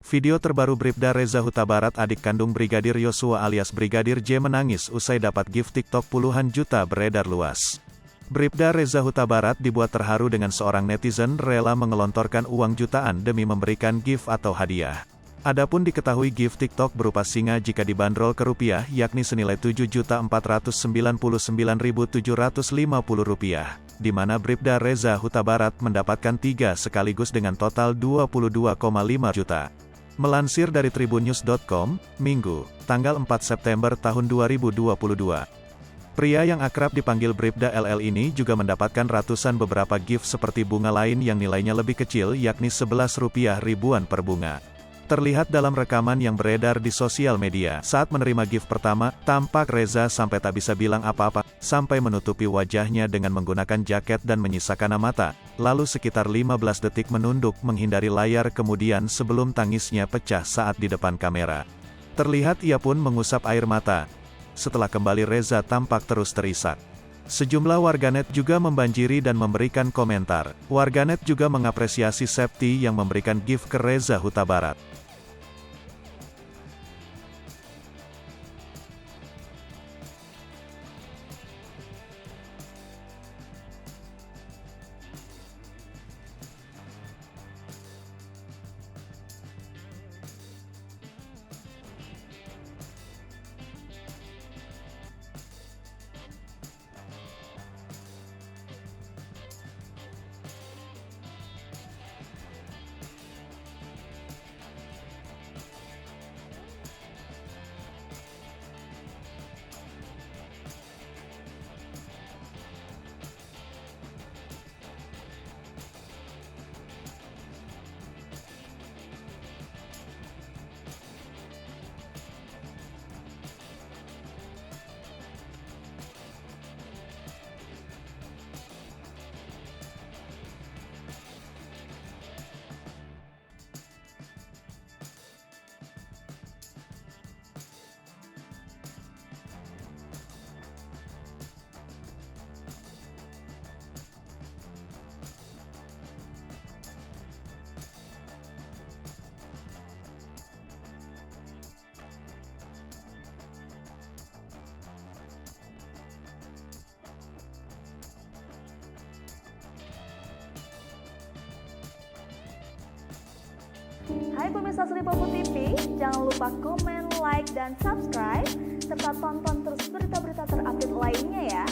Video terbaru Bribda Reza Huta Barat adik kandung Brigadir Yosua alias Brigadir J menangis usai dapat gift TikTok puluhan juta beredar luas. Bribda Reza Huta Barat dibuat terharu dengan seorang netizen rela mengelontorkan uang jutaan demi memberikan gift atau hadiah. Adapun diketahui gift TikTok berupa singa jika dibanderol ke rupiah yakni senilai Rp7.499.750, di mana Bribda Reza Huta Barat mendapatkan 3 sekaligus dengan total 22,5 juta. Melansir dari tribunnews.com, Minggu, tanggal 4 September tahun 2022. Pria yang akrab dipanggil Bribda LL ini juga mendapatkan ratusan beberapa gift seperti bunga lain yang nilainya lebih kecil yakni Rp11 ribuan per bunga. Terlihat dalam rekaman yang beredar di sosial media. Saat menerima gift pertama, tampak Reza sampai tak bisa bilang apa-apa, sampai menutupi wajahnya dengan menggunakan jaket dan menyisakan mata, lalu sekitar 15 detik menunduk menghindari layar kemudian sebelum tangisnya pecah saat di depan kamera. Terlihat ia pun mengusap air mata. Setelah kembali Reza tampak terus terisak. Sejumlah warganet juga membanjiri dan memberikan komentar. Warganet juga mengapresiasi Septi yang memberikan gift ke Reza Huta Barat. Hai pemirsa Sri Popo TV, jangan lupa komen, like, dan subscribe, serta tonton terus berita-berita terupdate lainnya ya.